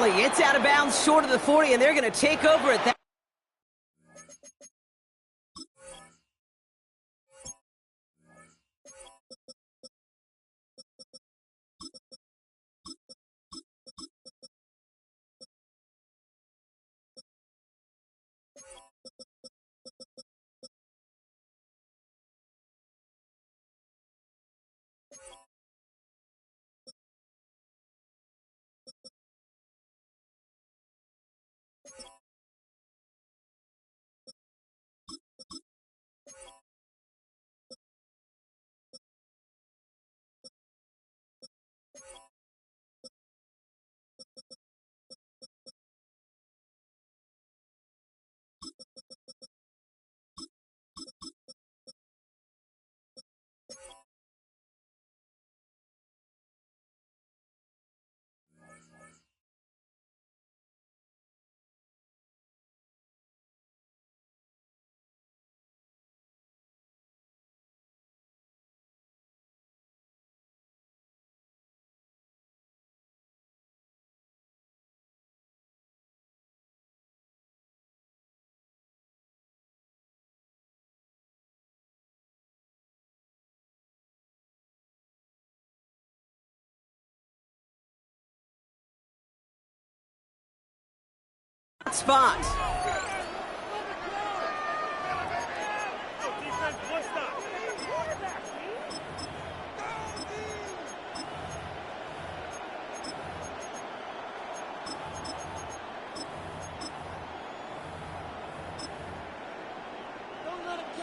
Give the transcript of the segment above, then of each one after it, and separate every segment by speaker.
Speaker 1: penalty. It's out of bounds short of the 40, and they're going to take over at that. Spot.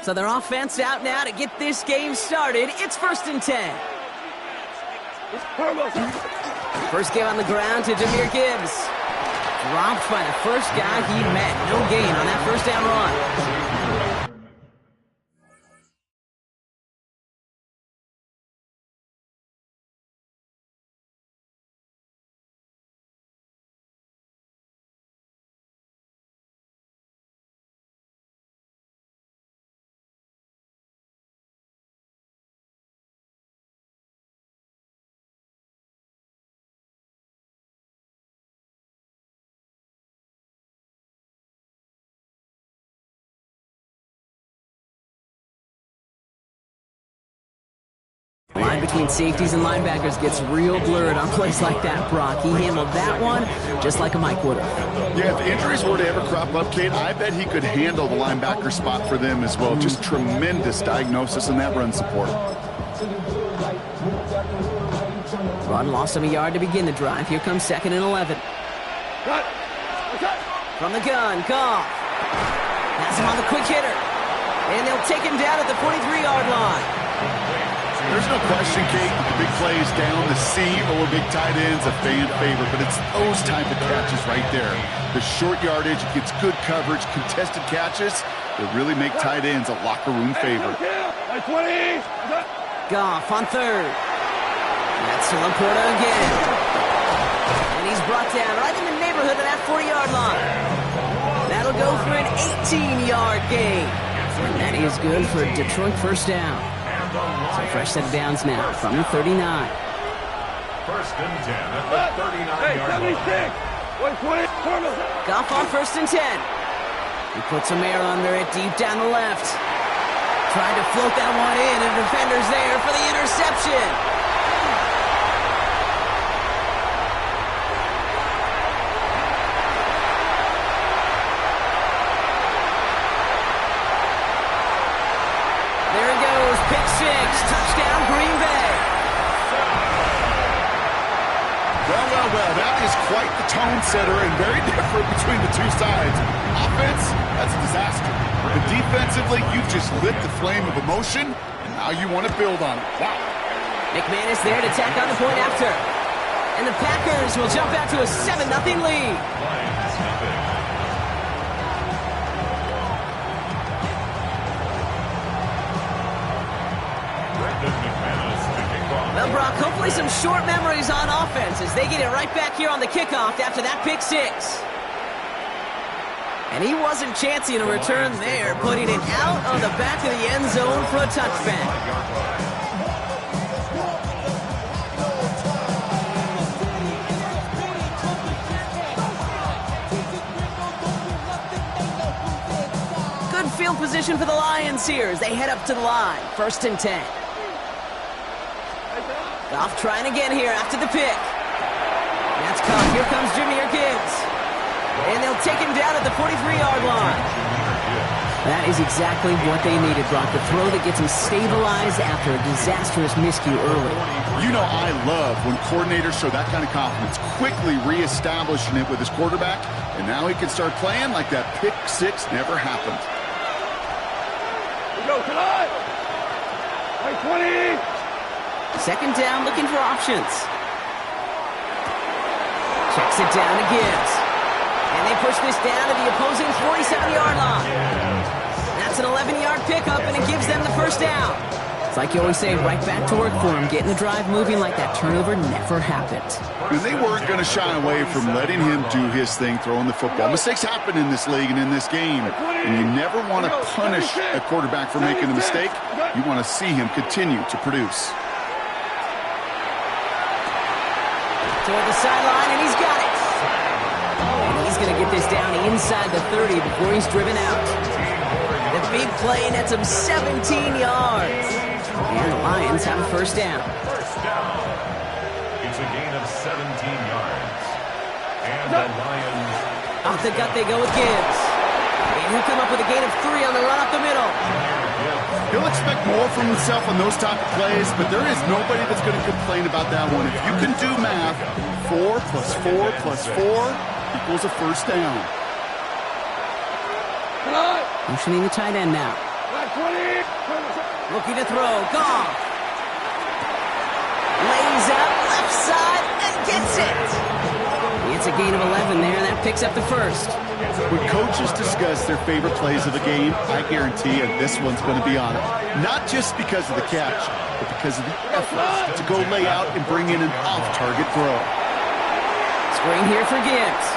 Speaker 1: So their offense out now to get this game started. It's 1st and 10. First game on the ground to Jahmyr Gibbs. Dropped by the first guy he met. No gain on that first down run. The line between safeties and linebackers gets real blurred on plays like that, Brock. He handled that one just like a Mike would have.
Speaker 2: Yeah, if injuries were to ever crop up, Kate, I bet he could handle the linebacker spot for them as well. Just tremendous diagnosis in that run support.
Speaker 1: Run lost him a yard to begin the drive. Here comes 2nd and 11. From the gun, Goff. Has him on the quick hitter. And they'll take him down at the 43-yard line.
Speaker 2: There's no question, Kate, big plays down the seam or big tight ends, a fan favorite, but it's those type of catches right there. The short yardage, gets good coverage, contested catches that really make tight ends a locker room favorite.
Speaker 1: Goff on 3rd. That's to Laporta again. And he's brought down right in the neighborhood of that 40-yard line. That'll go for an 18-yard gain. And that is good for Detroit first down. So fresh set of downs now from the 39.
Speaker 3: 1st and 10 at the 39-yard line.
Speaker 1: Goff on 1st and 10. He puts some air under it deep down the left. Trying to float that one in, and the defender's there for the interception. Pick 6, touchdown Green Bay.
Speaker 2: Well, that is quite the tone setter and very different between the two sides. Offense, that's a disaster. But defensively, you've just lit the flame of emotion, and now you want to build on it. Wow.
Speaker 1: McMahon is there to tack on the point after. And the Packers will jump out to a 7-0 lead. Well, Brock, hopefully some short memories on offense as they get it right back here on the kickoff after that pick 6. And he wasn't chancing a return there, putting it out of the back of the end zone for a touchback. field position for the Lions here as they head up to the line. 1st and 10. Goff trying again here after the pick. That's caught. Here comes Jahmyr Gibbs. And they'll take him down at the 43-yard line. That is exactly what they needed, Brock. The throw that gets him stabilized after a disastrous miscue early.
Speaker 2: You know I love when coordinators show that kind of confidence, quickly reestablishing it with his quarterback, and now he can start playing like that pick six never happened.
Speaker 3: We go tonight. 20.
Speaker 1: 2nd down, looking for options. Checks it down to Gibbs. And they push this down to the opposing 47-yard line. That's an 11-yard pickup, and it gives them the 1st down. It's like you always say, right back to work for him, getting the drive moving like that turnover never happened.
Speaker 2: And they weren't going to shy away from letting him do his thing, throwing the football. Mistakes happen in this league and in this game, and you never want to punish a quarterback for making a mistake. You want to see him continue to produce.
Speaker 1: Toward the sideline, and he's got it. And he's going to get this down inside the 30 before he's driven out. The big play nets him 17 yards. And the Lions have a 1st down.
Speaker 3: It's a gain of 17 yards. And the Lions...
Speaker 1: Off the gut they go with Gibbs. And he'll come up with a gain of 3 on the run up the middle.
Speaker 2: He'll expect more from himself on those type of plays, but there is nobody that's going to complain about that one. If you can do math, 4 plus 4 plus 4 equals a 1st down.
Speaker 1: Motioning the tight end now. Looking to throw. Goff. Lays out left side and gets it. It's a gain of 11 there, and that picks up the 1st.
Speaker 2: When coaches discuss their favorite plays of the game, I guarantee you this one's going to be on it. Not just because of the catch, but because of the effort to go lay out and bring in an off-target throw.
Speaker 1: Screen here for Gibbs.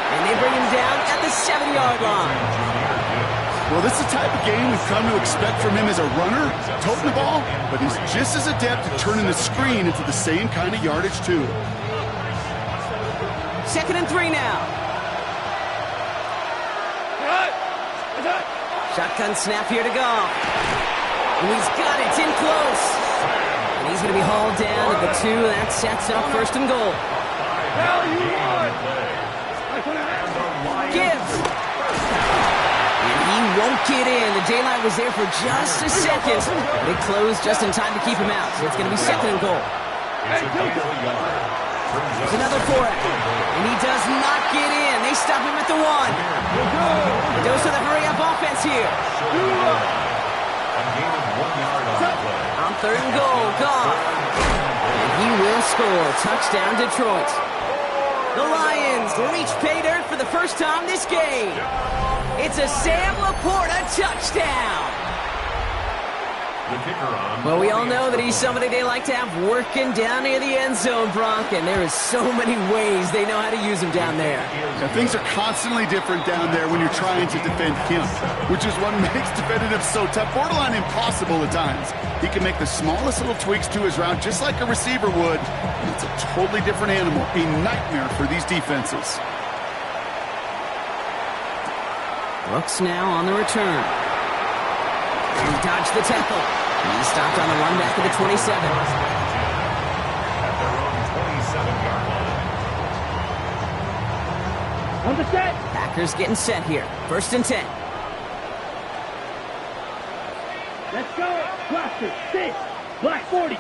Speaker 1: And they bring him down at the 7-yard line.
Speaker 2: Well, this is the type of game we've come to expect from him as a runner, toting the ball, but he's just as adept at turning the screen into the same kind of yardage, too.
Speaker 1: 2nd and 3 now. Shotgun snap here to Goff. And he's got it. It's in close. And he's going to be hauled down at the 2. That sets up 1st and goal. Gibbs. And he won't get in. The daylight was there for just a second. But it closed just in time to keep him out. So it's going to be 2nd and goal. There's another foray. And he does not get in. They stop him at the 1. The dose of the hurry-up offense here. On 3rd and goal, Goff. And he will score. Touchdown, Detroit. The Lions reach pay dirt for the 1st time this game. It's a Sam Laporta touchdown. Well, we all know that he's somebody they like to have working down near the end zone, Brock, and there is so many ways they know how to use him down there.
Speaker 2: Now, things are constantly different down there when you're trying to defend him, which is what makes defending him so tough, borderline impossible at times. He can make the smallest little tweaks to his route just like a receiver would, and it's a totally different animal, a nightmare for these defenses.
Speaker 1: Brooks now on the return. He dodged the tackle. He stopped on the run back to the 27.
Speaker 3: At their own 27-yard line.
Speaker 1: On the set. Packers getting set here. 1st and 10.
Speaker 4: Let's go. Cluster. 6. Black 40.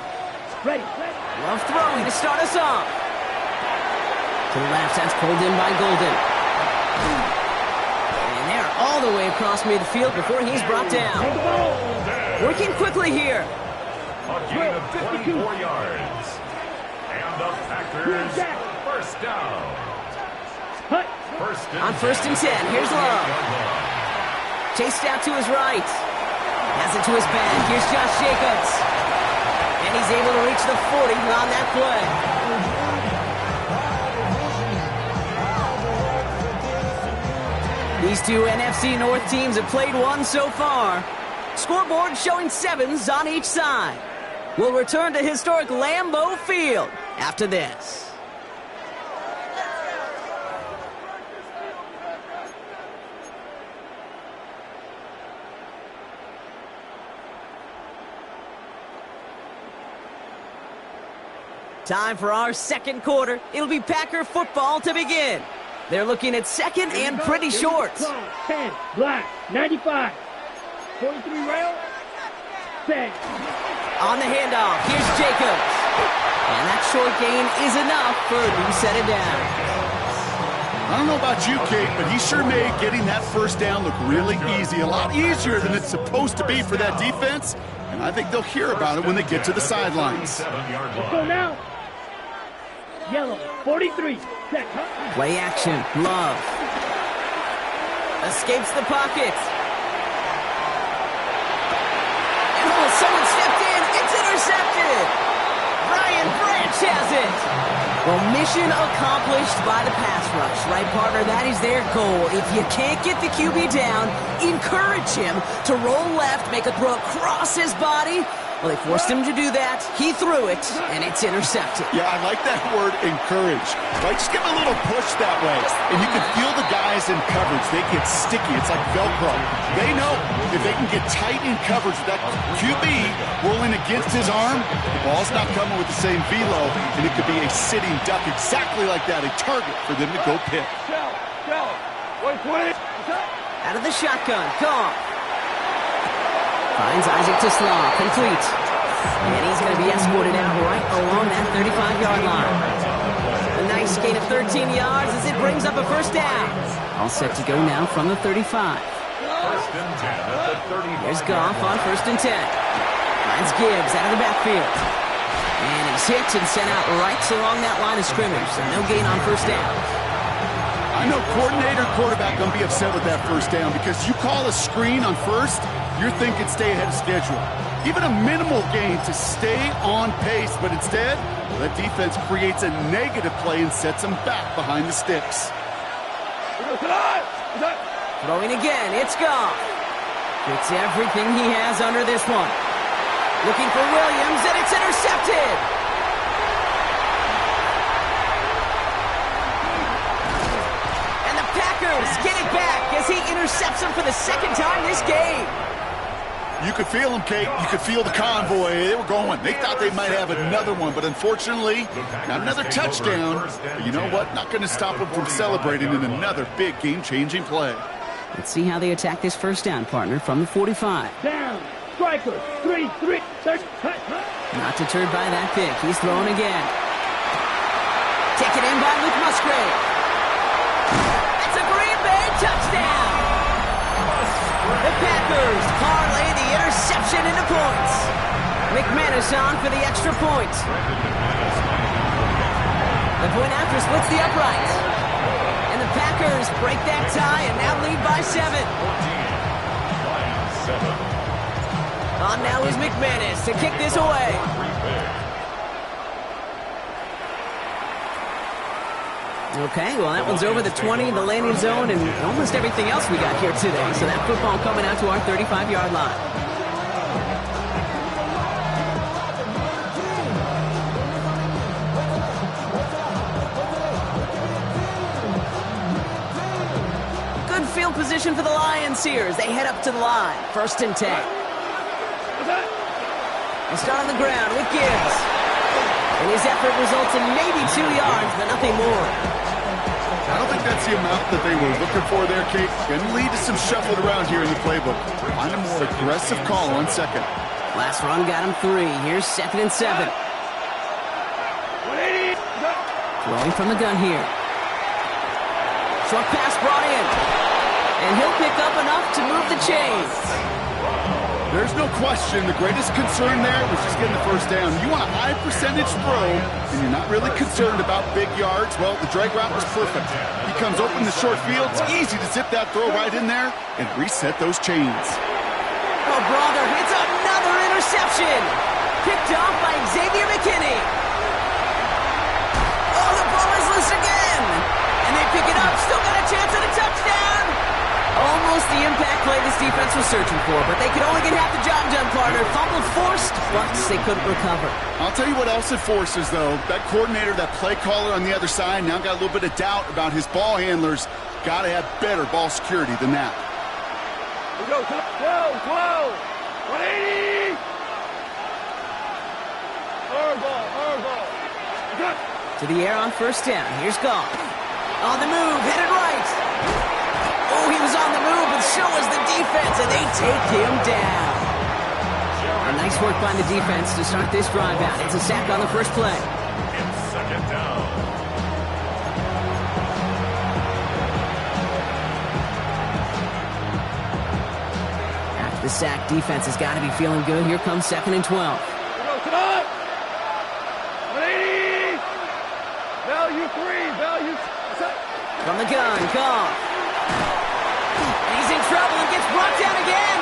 Speaker 4: Ready.
Speaker 1: Love throwing to start us off. To the left, that's pulled in by Golden. And they're all the way across midfield before he's brought down. Working quickly here.
Speaker 3: A gain of 24 yards. And the Packers 1st down.
Speaker 1: On 1st and 10, here's Love. Chased out to his right. Has it to his back. Here's Josh Jacobs. And he's able to reach the 40 on that play. These two NFC North teams have played one so far. Scoreboard showing 7s on each side. We'll return to historic Lambeau Field after this. Time for our second quarter. It'll be Packer football to begin. They're looking at second and pretty short.
Speaker 4: 10, black, 95. 43 rail. Set.
Speaker 1: On the handoff, here's Jacobs. And that short gain is enough for a new set it down.
Speaker 2: I don't know about you, Kate, but he sure made getting that first down look really easy. A lot easier than it's supposed to be for that defense. And I think they'll hear about it when they get to the sidelines.
Speaker 4: Let's go now. Yellow, 43. Set.
Speaker 1: Play action, Love. Escapes the pocket. And oh, someone stepped in. It's intercepted. Brian Branch has it. Well, mission accomplished by the pass rush, right, partner? That is their goal. If you can't get the QB down, encourage him to roll left, make a throw across his body. Well, they forced him to do that. He threw it, and it's intercepted.
Speaker 2: Yeah, I like that word, encourage. Right? Just give him a little push that way. And you can feel the guys in coverage. They get sticky. It's like Velcro. They know if they can get tight in coverage with that QB rolling against his arm, the ball's not coming with the same velo, and it could be a sitting duck exactly like that, a target for them to go pick.
Speaker 1: Out of the shotgun, Goff. Finds Isaac to Slaw, complete. And he's going to be escorted out right along that 35-yard line. A nice gain of 13 yards as it brings up a first down. All set to go now from the 35.
Speaker 3: First and 10 at the 30.
Speaker 1: Here's Goff on first and 10. Finds Gibbs out of the backfield. And he's hit and sent out right along that line of scrimmage. So no gain on first down.
Speaker 2: I know coordinator, quarterback going to be upset with that first down because you call a screen on first, you're thinking stay ahead of schedule. Even a minimal gain to stay on pace, but instead, that defense creates a negative play and sets them back behind the sticks.
Speaker 1: Throwing again, it's Goff. Gets everything he has under this one. Looking for Williams, and it's intercepted. And the Packers get it back as he intercepts him for the second time this game.
Speaker 2: You could feel them, Kate. You could feel the convoy. They were going. They thought they might have another one, but unfortunately, not another touchdown. But you know what? Not going to stop them from celebrating in another big game-changing play.
Speaker 1: Let's see how they attack this first down, partner, from the 45.
Speaker 4: Down. Striker. 3, 30.
Speaker 1: Not deterred by that pick. He's throwing again. Taken in by Luke Musgrave. That's a Green Bay touchdown. The Packers parlay the interception into points. McManus on for the extra point. The point after splits the upright. And the Packers break that tie and now lead by 7. On now is McManus to kick this away. Okay, well, that one's over the 20, the landing zone, and almost everything else we got here today. So that football coming out to our 35-yard line. Good field position for the Lions here as they head up to the line. First and 10. They start on the ground with Gibbs. And his effort results in maybe 2 yards, but nothing more.
Speaker 2: I don't think that's the amount that they were looking for there, Kate. Going to lead to some shuffling around here in the playbook. Find a more aggressive call on second.
Speaker 1: Last run got him 3. Here's second and 7. Throwing from the gun here. Short pass brought in. And he'll pick up enough to move the chains.
Speaker 2: There's no question the greatest concern there was just getting the first down. You want a high percentage throw, and you're not really concerned about big yards. Well, the drag route was perfect. He comes open the short field. It's easy to zip that throw right in there and reset those chains.
Speaker 1: Oh, brother, it's another interception. Picked off by Xavier McKinney. Oh, the ball is loose again. And they pick it up. Still got a chance at a touchdown. Almost the impact play this defense was searching for, but they could only get half the job done, partner. Fumbled forced, but they couldn't recover.
Speaker 2: I'll tell you what else it forces, though. That coordinator, that play caller on the other side, now got a little bit of doubt about his ball handlers. Got to have better ball security than that.
Speaker 4: Whoa, 180! Hard ball.
Speaker 1: To the air on first down. Here's Goff. On the move, headed right. Oh, he was on the move, but so was the defense, and they take him down. Nice work by the defense to start this drive out. It's a sack on the first play.
Speaker 3: It's second down.
Speaker 1: After the sack, defense has got to be feeling good. Here comes 2nd and 12.
Speaker 4: Come on! 180! Value 3, value...
Speaker 1: From the gun, Goff. He's in trouble and gets brought down again.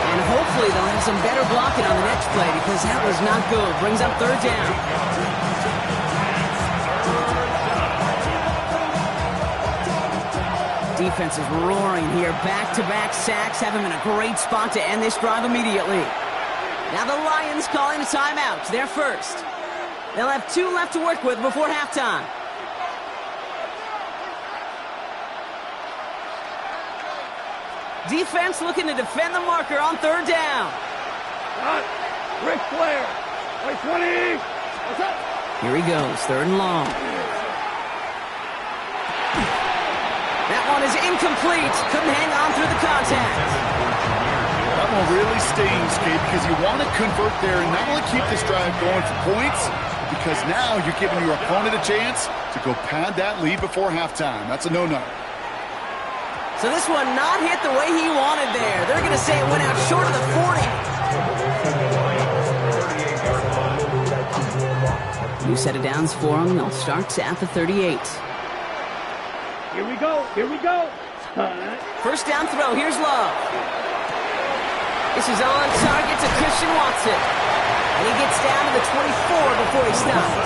Speaker 1: And hopefully they'll have some better blocking on the next play because that was not good. Brings up 3rd down. Defense is roaring here. Back-to-back sacks have him in a great spot to end this drive immediately. Now the Lions calling a timeout. They're first. They'll have 2 left to work with before halftime. Defense looking to defend the marker on 3rd down.
Speaker 4: Ric Flair. 20. What's up?
Speaker 1: Here he goes, 3rd and long. That one is incomplete. Couldn't hang on through the contact.
Speaker 2: That one really stings, Kate, because you want to convert there and not only keep this drive going for points, because now you're giving your opponent a chance to go pad that lead before halftime. That's a no-no.
Speaker 1: So this one not hit the way he wanted there. They're going to say it went out short of the 40. New set of downs for them. They'll start at the 38.
Speaker 4: Here we go. Here we go.
Speaker 1: First down throw. Here's Love. This is on target to Christian Watson. And he gets down to the 24 before he stopped.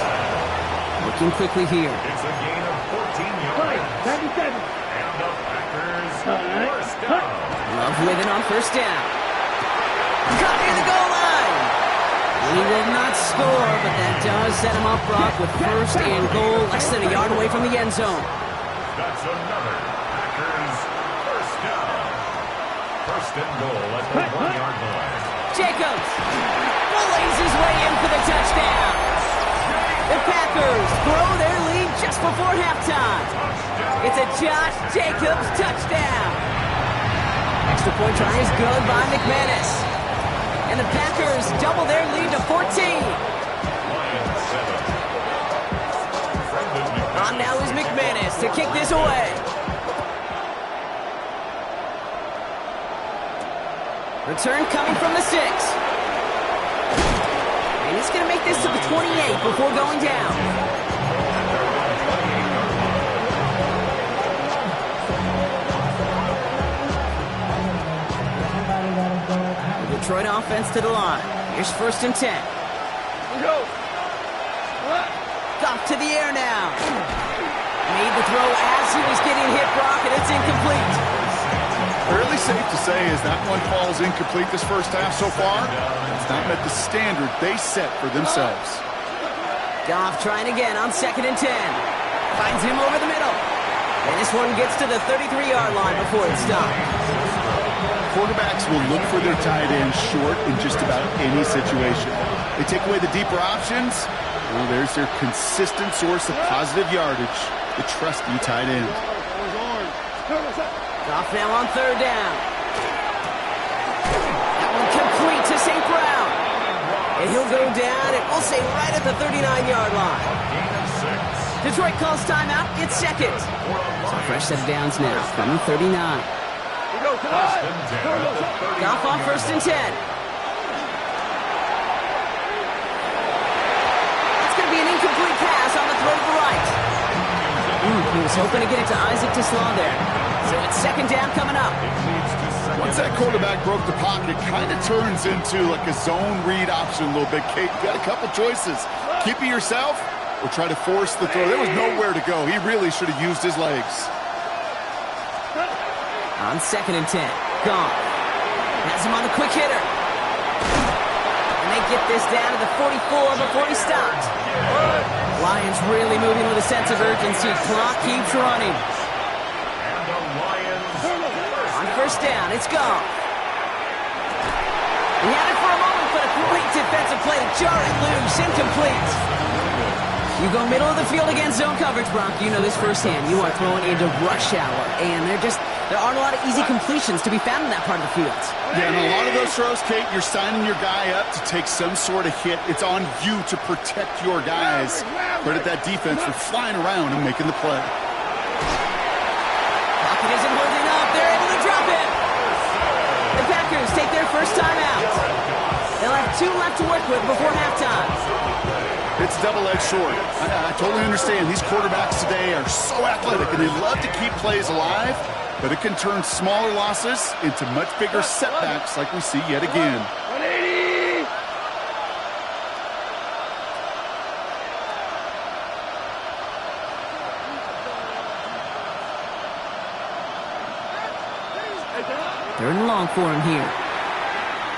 Speaker 1: Looking quickly here.
Speaker 3: It's a gain of 14 yards.
Speaker 4: 97.
Speaker 3: And the Packers first down.
Speaker 1: Love with it on first down. Caught near the goal line. He will not score, but that does set him up, Brock, with first and goal, less than a yard away from the end zone.
Speaker 3: That's another Packers first down. First and goal at the 1-yard line.
Speaker 1: Jacobs bullets his way in for the touchdown. The Packers grow their lead just before halftime. It's a Josh Jacobs touchdown. Extra point try is good by McManus. And the Packers double their lead to 14. On now is McManus to kick this away. Return coming from the 6. And he's going to make this to the 28 before going down. The Detroit offense to the line. Here's 1st and 10.
Speaker 4: Go.
Speaker 1: Goff to the air now. Made the throw as he was getting hit, Brock, and it's incomplete.
Speaker 2: Fairly safe to say as that one falls incomplete this first half so far. It's not met the standard they set for themselves.
Speaker 1: Goff trying again on 2nd and 10. Finds him over the middle. And this one gets to the 33-yard line before it's stopped.
Speaker 2: Quarterbacks will look for their tight end short in just about any situation. They take away the deeper options. Well, there's their consistent source of positive yardage, the trusty tight end.
Speaker 1: Goff now on 3rd down. That one complete to St. Brown. And he'll go down, and we'll say right at the 39-yard line. Detroit calls timeout. It's 2nd. So a fresh set of downs now from the 39. Goff on 1st and 10. It's going to be an incomplete pass on the throw to the right. He was hoping to get it to Isaac Tisslaw there. So it's 2nd down coming up.
Speaker 2: Once that quarterback broke the pocket, kind of turns into like a zone read option a little bit. Kate, you got a couple choices. Keep it yourself or try to force the throw. There was nowhere to go. He really should have used his legs.
Speaker 1: On 2nd and 10. Goff has him on the quick hitter. And they get this down to the 44 before he stopped. Lions really moving with a sense of urgency. Clock keeps running. On 1st down, it's Goff. He had it for a moment, but a great defensive play to jar it loose. Incomplete. You go middle of the field against zone coverage, Bronk. You know this firsthand. You are throwing into rush hour, and there aren't a lot of easy completions to be found in that part of the field.
Speaker 2: Yeah, and a lot of those throws, Kate, you're signing your guy up to take some sort of hit. It's on you to protect your guys. Credit that defense for flying around and making the play.
Speaker 1: Pocket isn't holding up. They're able to drop it. The Packers take their first time out. They'll have 2 left to work with before halftime.
Speaker 2: It's double-edged sword. I totally understand. These quarterbacks today are so athletic, and they love to keep plays alive, but it can turn smaller losses into much bigger setbacks like we see yet again.
Speaker 4: 180!
Speaker 1: Third and long for him here.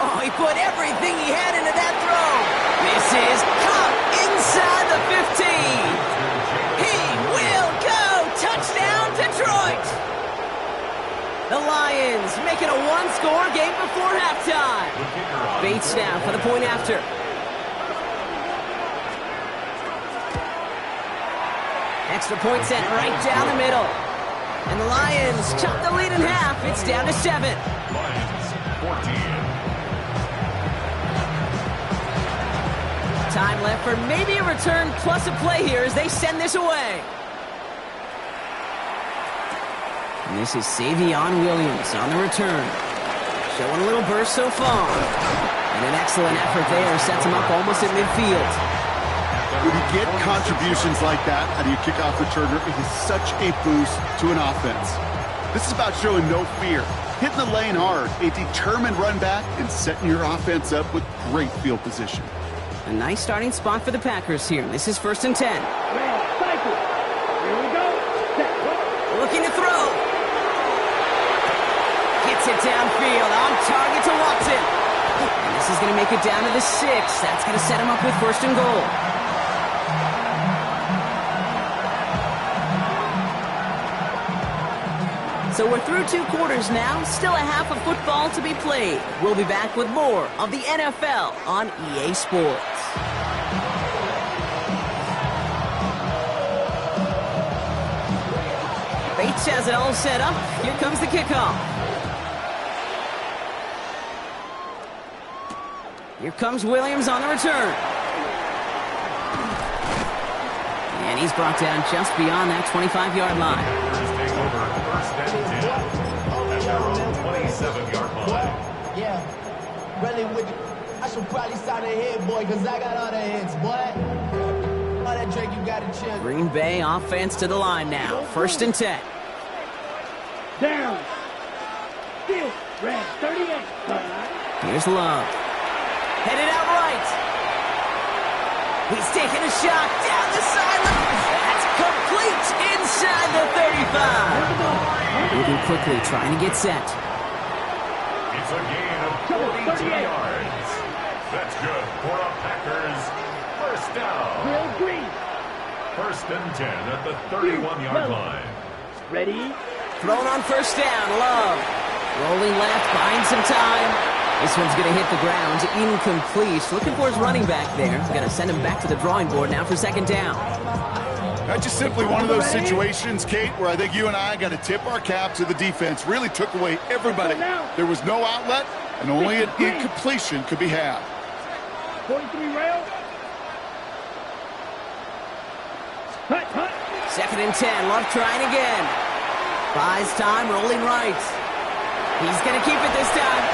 Speaker 1: Oh, he put everything he had into that throw. This is caught inside the 15. He will go. Touchdown, Detroit. The Lions making a one-score game before halftime. Bates now for the point after. Extra point sent right down the middle. And the Lions chop the lead in half. It's down to 7.
Speaker 3: Lions 14.
Speaker 1: Time left for maybe a return plus a play here as they send this away. And this is Savion Williams on the return. Showing a little burst so far. And an excellent effort there sets him up almost at midfield.
Speaker 2: When you get contributions like that out of your kickoff returner, it is such a boost to an offense. This is about showing no fear, hitting the lane hard, a determined run back, and setting your offense up with great field position.
Speaker 1: A nice starting spot for the Packers here. This is 1st and 10.
Speaker 4: Cycle. Here we go. Set.
Speaker 1: Looking to throw. Gets it downfield. On target to Watson. And this is going to make it down to the 6. That's going to set him up with 1st and goal. So we're through 2 quarters now. Still a half of football to be played. We'll be back with more of the NFL on EA Sports. Bates has it all set up. Here comes the kickoff. Here comes Williams on the return. And he's brought down just beyond that 25-yard line.
Speaker 3: Take over 1st and 10 at their own 27-yard line.
Speaker 5: Yeah, really with you. I should probably sign a hit, boy, because I got all the hits, boy. All that drink you got to chill.
Speaker 1: Green Bay offense to the line now. 1st and 10.
Speaker 4: Down. Still. Red 38.
Speaker 1: Here's Love. Headed out right. He's taking a shot down the sideline. That's complete inside the 35. Moving quickly, trying to get set.
Speaker 3: It's a gain of 42 yards. That's good for a Packers 1st down.
Speaker 4: Real green.
Speaker 3: 1st and 10 at the 31-yard line.
Speaker 4: Ready.
Speaker 1: Thrown on 1st down, Love. Rolling left, buying some time. This one's going to hit the ground, incomplete. Looking for his running back there. He's going to send him back to the drawing board now for 2nd down.
Speaker 2: That's just simply one of those situations, Kate, where I think you and I got to tip our cap to the defense. Really took away everybody. There was no outlet, and only an incompletion could be had.
Speaker 4: 43 rail. Hut, hut.
Speaker 1: 2nd and 10, Love trying again. Buys time, rolling right. He's going to keep it this time.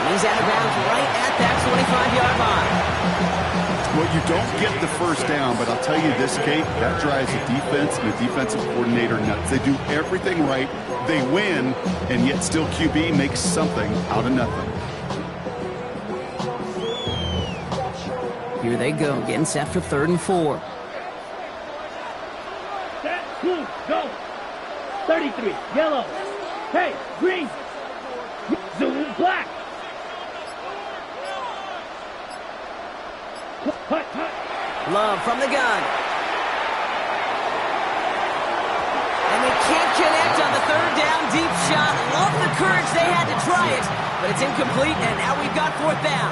Speaker 1: And he's out of bounds right at that 25-yard line.
Speaker 2: Well, you don't get the 1st down, but I'll tell you this, Kate, that drives the defense and the defensive coordinator nuts. They do everything right. They win, and yet still QB makes something out of nothing.
Speaker 1: Here they go, getting set for 3rd and 4.
Speaker 4: Set, blue, go. 33, yellow. Hey, green. Zoom, black. Hut, hut.
Speaker 1: Love from the gun. And they can't connect on the 3rd down deep shot. Love the courage they had to try it. but it's incomplete, and now we've got fourth down.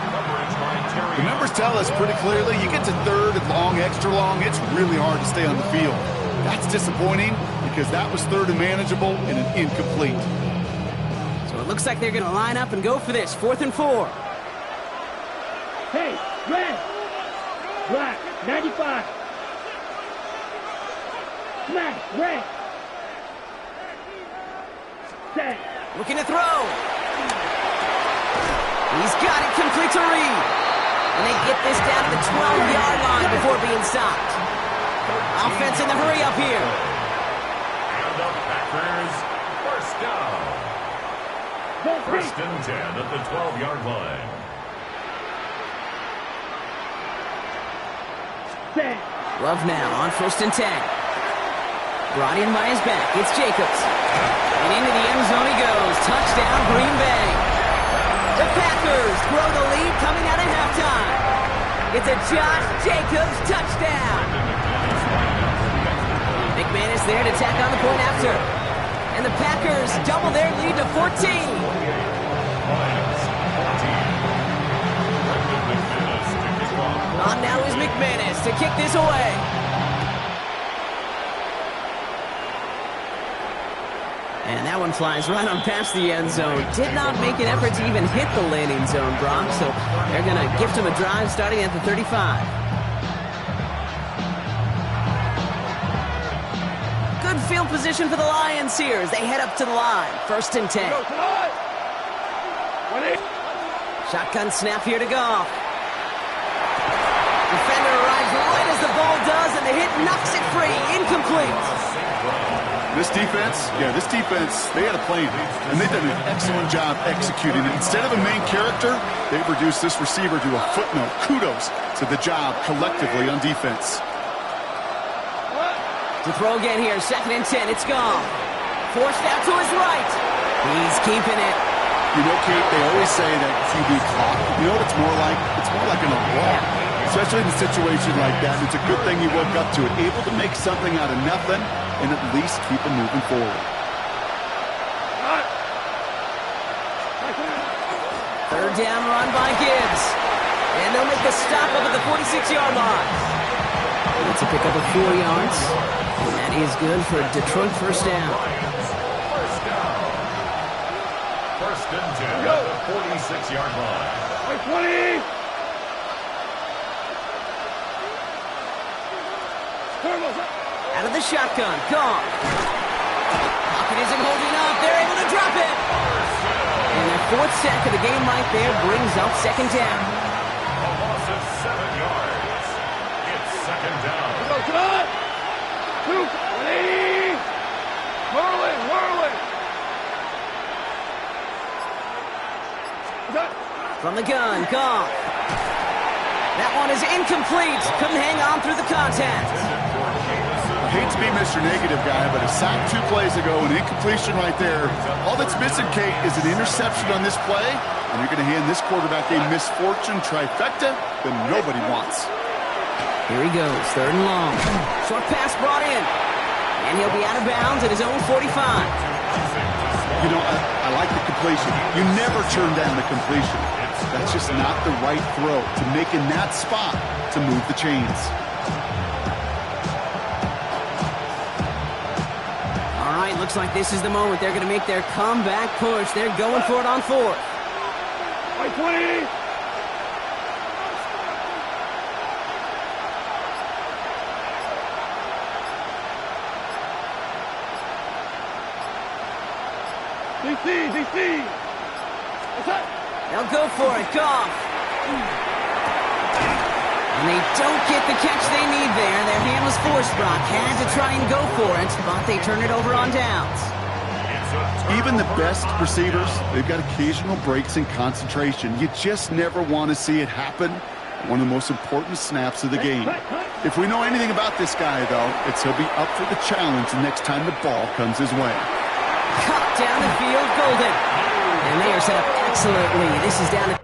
Speaker 2: The numbers tell us pretty clearly, you get to third and long, extra long, it's really hard to stay on the field. That's disappointing because that was third and manageable and an incomplete.
Speaker 1: So it looks like they're going to line up and go for this, 4th and 4.
Speaker 4: Hey, red. Black, 95. Smash, red. Set.
Speaker 1: Looking to throw. He's got it, complete to Reed. And they get this down to the 12-yard line before being stopped. Offense in the hurry up here.
Speaker 3: And the Packers, first down. First and 10 at the 12-yard line.
Speaker 1: Love now on 1st and 10. Brought in by his back. It's Jacobs. And into the end zone he goes. Touchdown, Green Bay. The Packers grow the lead coming out of halftime. It's a Josh Jacobs touchdown. McManus there to tack on the point after. And the Packers double their lead to 14. On now is McManus to kick this away. And that one flies right on past the end zone. Did not make an effort to even hit the landing zone, Brock. So they're going to gift him a drive starting at the 35. Good field position for the Lions here as they head up to the line. 1st and 10. Shotgun snap here to Goff. Defender arrives right as the ball does, and the hit knocks it free. Incomplete.
Speaker 2: This defense, they had a plan, and they've done an excellent job executing it. Instead of a main character, they've reduced this receiver to a footnote. Kudos to the job collectively on defense.
Speaker 1: To throw again here, 2nd and 10. It's gone. Forced out to his right. He's keeping it.
Speaker 2: You know, Kate, they always say that QB clock. You know what it's more like? It's more like an walk. Especially in a situation like that. It's a good thing you woke up to it. Able to make something out of nothing and at least keep them moving forward.
Speaker 1: 3rd down run by Gibbs. And they'll make the stop up at the 46-yard line. It's a pickup of 4 yards. And that is good for a Detroit first down.
Speaker 3: First and 10 at the 46-yard line.
Speaker 4: 20.
Speaker 1: Out of the shotgun, gone. Pocket isn't holding up. They're able to drop it. And their 4th sack of the game right there brings up 2nd down.
Speaker 3: A loss of 7 yards. It's 2nd down.
Speaker 4: Good. 220. Whirling.
Speaker 1: From the gun, gone. That one is incomplete. Couldn't hang on through the contact.
Speaker 2: I hate to be Mr. Negative guy, but a sack 2 plays ago, an incompletion right there. All that's missing, Kate, is an interception on this play, and you're going to hand this quarterback a misfortune trifecta that nobody wants.
Speaker 1: Here he goes, 3rd and long. Short pass brought in, and he'll be out of bounds at his own 45.
Speaker 2: You know, I like the completion. You never turn down the completion. That's just not the right throw to make in that spot to move the chains.
Speaker 1: All right, looks like this is the moment. They're going to make their comeback push. They're going for it on 4th.
Speaker 4: 20. DC.
Speaker 1: They'll go for it. Goff. And they don't get the catch they need there. Their hand was forced, Brock. Had to try and go for it, but they turn it over on downs.
Speaker 2: Even the best receivers, they've got occasional breaks in concentration. You just never want to see it happen. One of the most important snaps of the game. If we know anything about this guy, though, it's he'll be up for the challenge the next time the ball comes his way.
Speaker 1: Cut down the field, Golden. And they are set up excellently. This is down to